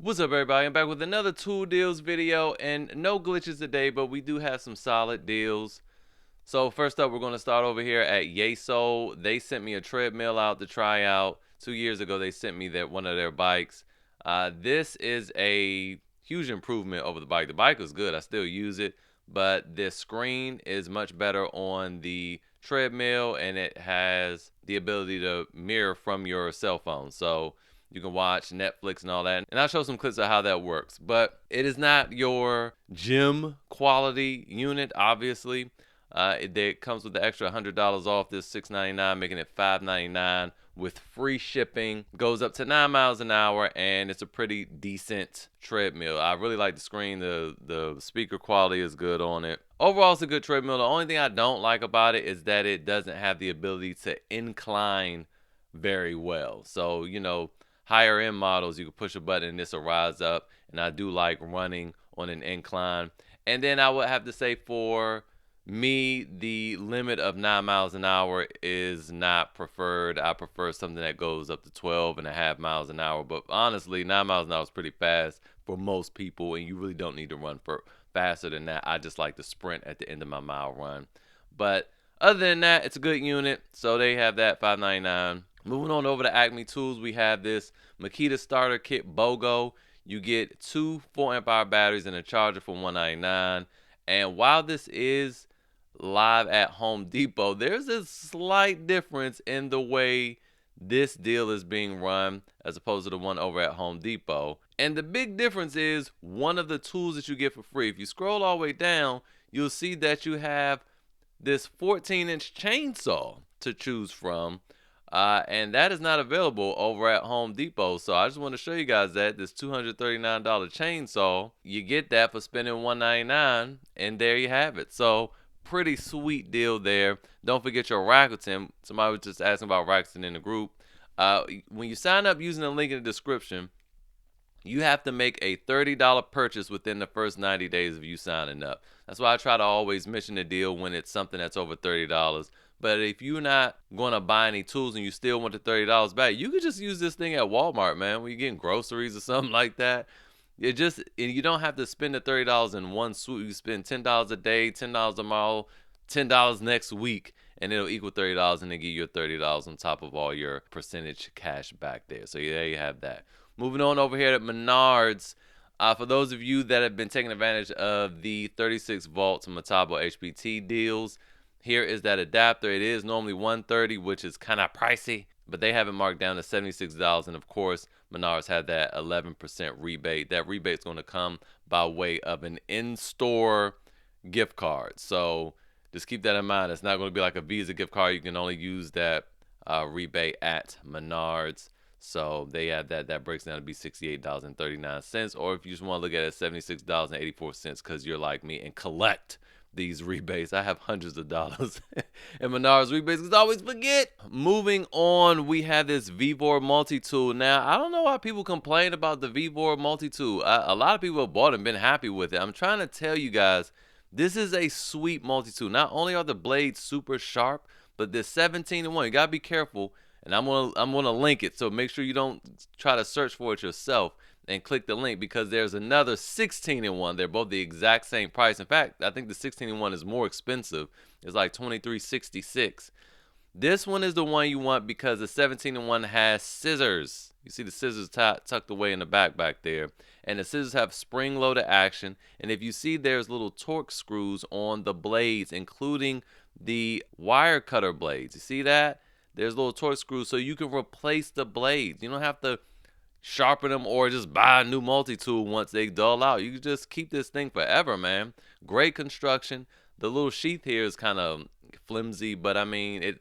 What's up, everybody? I'm back with another tool deals video, and no glitches today, but we do have some solid deals. So first up, we're going to start over here at Yeso. They sent me a treadmill out to try out. 2 years ago, they sent me one of their bikes. This is a huge improvement over the bike. The bike was good. I still use it, but the screen is much better on the treadmill, and it has the ability to mirror from your cell phone. So you can watch Netflix and all that. And I'll show some clips of how that works. But it is not your gym quality unit, obviously. It comes with the extra $100 off this $699, making it $599 with free shipping. Goes up to 9 miles an hour, and it's a pretty decent treadmill. I really like the screen. The speaker quality is good on it. Overall, it's a good treadmill. The only thing I don't like about it is that it doesn't have the ability to incline very well. So, higher end models, you can push a button and this will rise up. And I do like running on an incline. And then I would have to say, for me, the limit of 9 miles an hour is not preferred. I prefer something that goes up to 12.5 miles an hour. But honestly, 9 miles an hour is pretty fast for most people, and you really don't need to run for faster than that. I just like to sprint at the end of my mile run. But other than that, it's a good unit. So they have that $599. Moving on over to Acme Tools, we have this Makita Starter Kit BOGO. You get two 4 amp hour batteries and a charger for $199. And while this is live at Home Depot, there's a slight difference in the way this deal is being run as opposed to the one over at Home Depot. And the big difference is one of the tools that you get for free. If you scroll all the way down, you'll see that you have this 14-inch chainsaw to choose from. And that is not available over at Home Depot. So I just want to show you guys that this $239 chainsaw, you get that for spending $199, and there you have it. So pretty sweet deal there. Don't forget your Rakuten. Somebody was just asking about Rakuten in the group. When you sign up using the link in the description, you have to make a $30 purchase within the first 90 days of you signing up. That's why I try to always mention the deal when it's something that's over $30. But if you're not going to buy any tools and you still want the $30 back, you could just use this thing at Walmart, man, when you're getting groceries or something like that. And you don't have to spend the $30 in one swoop. You spend $10 a day, $10 a mile, $10 next week, and it'll equal $30, and they give you $30 on top of all your percentage cash back there. So there you have that. Moving on over here at Menards. For those of you that have been taking advantage of the 36 volt Metabo HPT deals, here is that adapter. It is normally $130, which is kind of pricey, but they have it marked down to $76. And of course, Menards had that 11% rebate. That rebate is going to come by way of an in-store gift card. So just keep that in mind. It's not going to be like a Visa gift card. You can only use that rebate at Menards. So they have that. That breaks down to be $68.39. Or if you just want to look at it, $76.84 because you're like me and collect these rebates. I have hundreds of dollars in Menards rebates because I always forget. Moving on, we have this Vevor multi-tool. Now, I don't know why people complain about the Vevor multi-tool. A lot of people have bought it and been happy with it. I'm trying to tell you guys, this is a sweet multi-tool. Not only are the blades super sharp, but this 17-in-1, you gotta be careful. And I'm gonna link it, so make sure you don't try to search for it yourself and click the link, because there's another 16-in-1. They're both the exact same price. In fact, I think the 16-in-1 is more expensive. It's like $23.66. This one is the one you want because the 17-in-1 has scissors. You see the scissors tucked away in the back there. And the scissors have spring-loaded action. And if you see, there's little torque screws on the blades, including the wire cutter blades. You see that? There's little torque screws, so you can replace the blades. You don't have to sharpen them or just buy a new multi-tool once they dull out. You can just keep this thing forever, man. Great construction. The little sheath here is kind of flimsy, but I mean, it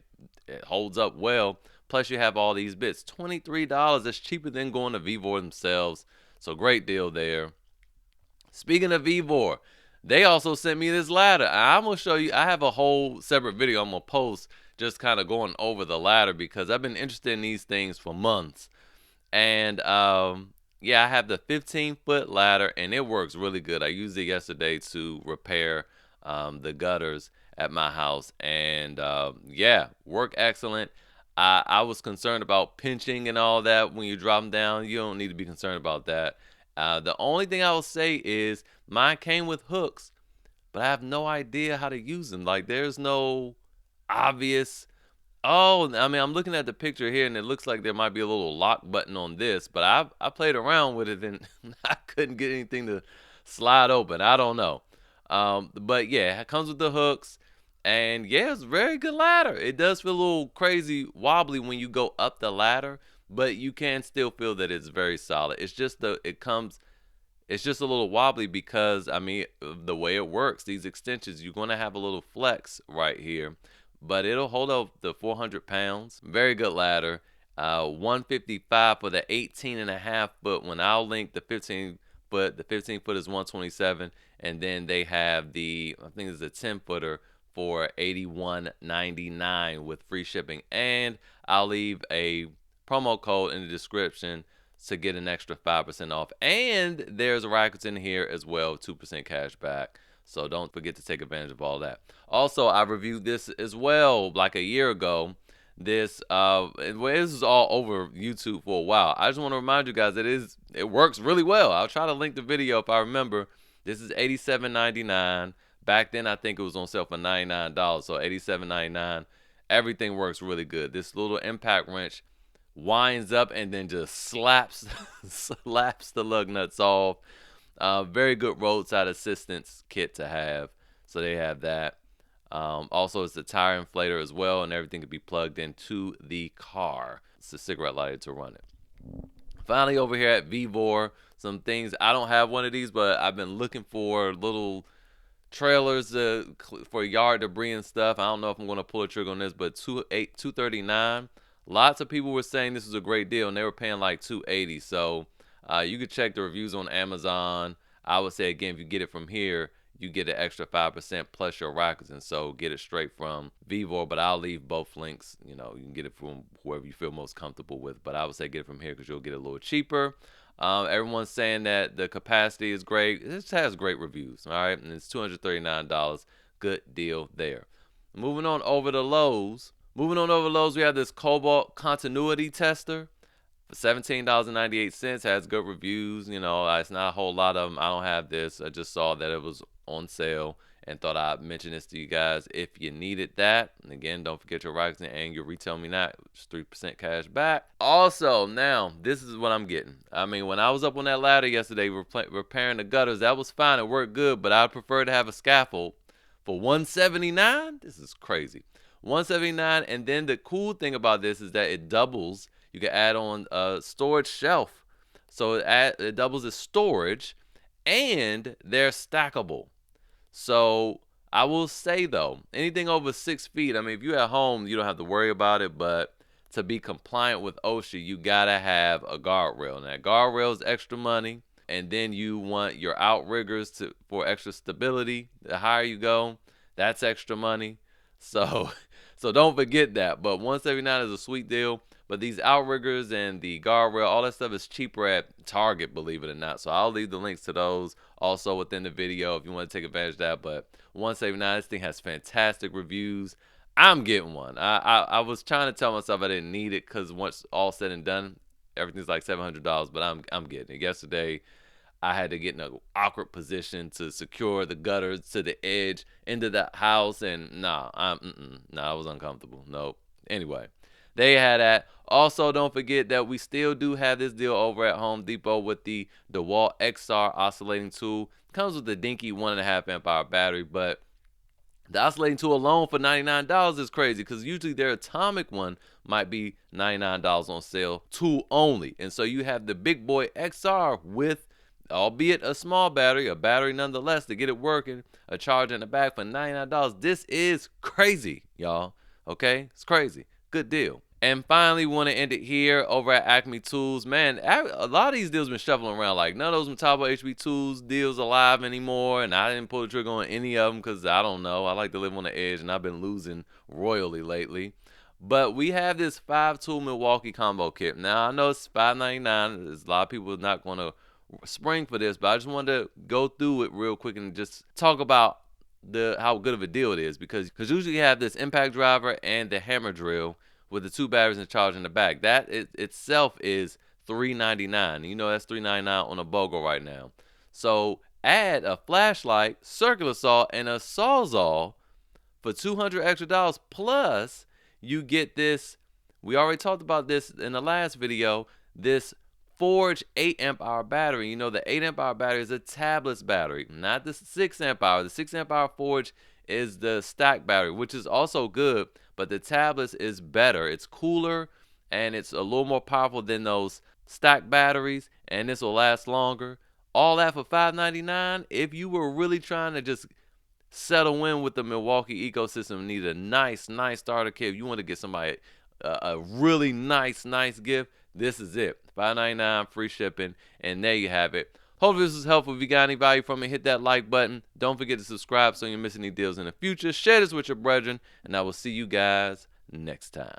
holds up well. Plus, you have all these bits. $23. That's cheaper than going to Vevor themselves. So great deal there. Speaking of Vevor, they also sent me this ladder. I'm going to show you. I have a whole separate video I'm going to post just kind of going over the ladder because I've been interested in these things for months. And yeah, I have the 15-foot ladder, and it works really good. I used it yesterday to repair the gutters at my house, and yeah, work excellent. I was concerned about pinching and all that when you drop them down. You don't need to be concerned about that The only thing I will say is mine came with hooks, but I have no idea how to use them. Like there's no obvious. Oh, I mean, I'm looking at the picture here, and it looks like there might be a little lock button on this, but I played around with it, and I couldn't get anything to slide open. I don't know. But yeah, it comes with the hooks, and yeah, it's a very good ladder. It does feel a little crazy wobbly when you go up the ladder, but you can still feel that it's very solid. It's just it's just a little wobbly because I mean the way it works, these extensions, you're gonna have a little flex right here, but it'll hold up the 400 pounds. Very good ladder. 155 for the 18 and a half foot. When I'll link the 15 foot, the 15 foot is 127, and then they have the I think it's a 10 footer for 81.99 with free shipping. And I'll leave a promo code in the description to get an extra 5% off. And there's rackets in here as well, 2% cash back. So don't forget to take advantage of all that. Also, I reviewed this as well like a year ago. This this is all over YouTube for a while. I just want to remind you guys that it works really well. I'll try to link the video if I remember. This is $87.99. Back then I think it was on sale for $99, so $87.99. Everything works really good. This little impact wrench winds up and then just slaps slaps the lug nuts off. Very good roadside assistance kit to have. So they have that. Also, it's the tire inflator as well, and everything can be plugged into the car. It's a cigarette lighter to run it. Finally, over here at Vivor, some things. I don't have one of these, but I've been looking for little trailers for yard debris and stuff. I don't know if I'm going to pull a trigger on this, but 239. Lots of people were saying this was a great deal, and they were paying like 280. So you could check the reviews on Amazon. I would say again, if you get it from here, you get an extra 5% plus your rackets, and so get it straight from Vivor. But I'll leave both links. You know, you can get it from whoever you feel most comfortable with. But I would say get it from here because you'll get it a little cheaper. Everyone's saying that the capacity is great. This has great reviews, all right? And it's $239. Good deal there. Moving on over to Lowe's. We have this Cobalt Continuity Tester for $17.98. Has good reviews. You know, it's not a whole lot of them. I don't have this. I just saw that it was on sale and thought I'd mention this to you guys if you needed that. And again, don't forget your rackets and your retail me not, just 3% cash back. Also, now this is what I'm getting. I mean, when I was up on that ladder yesterday repairing the gutters, that was fine. It worked good, but I'd prefer to have a scaffold for $179. This is crazy. $179, and then the cool thing about this is that it doubles. You can add on a storage shelf, so it doubles as storage, and they're stackable. So I will say though, anything over 6 feet, I mean, if you're at home, you don't have to worry about it, but to be compliant with OSHA, you gotta have a guardrail. Now, guardrail is extra money, and then you want your outriggers for extra stability. The higher you go, that's extra money. So, so don't forget that. But 179 is a sweet deal. But these outriggers and the guardrail, all that stuff is cheaper at Target, believe it or not. So I'll leave the links to those also within the video if you want to take advantage of that. But 179, this thing has fantastic reviews. I'm getting one. I was trying to tell myself I didn't need it because once all said and done, everything's like $700. But I'm getting it. Yesterday, I had to get in an awkward position to secure the gutters to the edge into the house, and I was uncomfortable. Nope. Anyway, they had that. Also, don't forget that we still do have this deal over at Home Depot with the DeWalt XR oscillating tool. Comes with the dinky 1.5 amp hour battery, but the oscillating tool alone for $99 is crazy because usually their atomic one might be $99 on sale, tool only. And so you have the big boy XR with, albeit a small battery, a battery nonetheless to get it working, a charger in the back for $99. This is crazy, y'all. Okay? It's crazy. Good deal. And finally, we want to end it here over at Acme Tools. Man, a lot of these deals been shuffling around. Like, none of those Metabo HB Tools deals alive anymore. And I didn't pull the trigger on any of them because I don't know. I like to live on the edge, and I've been losing royally lately. But we have this 5-tool Milwaukee combo kit. Now, I know it's $5.99. There's a lot of people not going to spring for this, but I just wanted to go through it real quick and just talk about how good of a deal it is. Because usually you have this impact driver and the hammer drill with the 2 batteries and charge in the back. That itself is $3.99. You know that's $3.99 on a BOGO right now. So add a flashlight, circular saw, and a sawzall for $200 extra. Plus, you get this. We already talked about this in the last video. This Forge 8 amp hour battery. You know, the 8 amp hour battery is a tabless battery, not the 6 amp hour. The 6 amp hour Forge is the stack battery, which is also good, but the tabless is better. It's cooler and it's a little more powerful than those stack batteries, and this will last longer. All that for $5.99. If you were really trying to just settle in with the Milwaukee ecosystem and need a nice starter kit, if you want to get somebody a really nice gift, this is it. $5.99, free shipping, and there you have it. Hopefully this was helpful. If you got any value from it, hit that like button. Don't forget to subscribe so you don't miss any deals in the future. Share this with your brethren, and I will see you guys next time.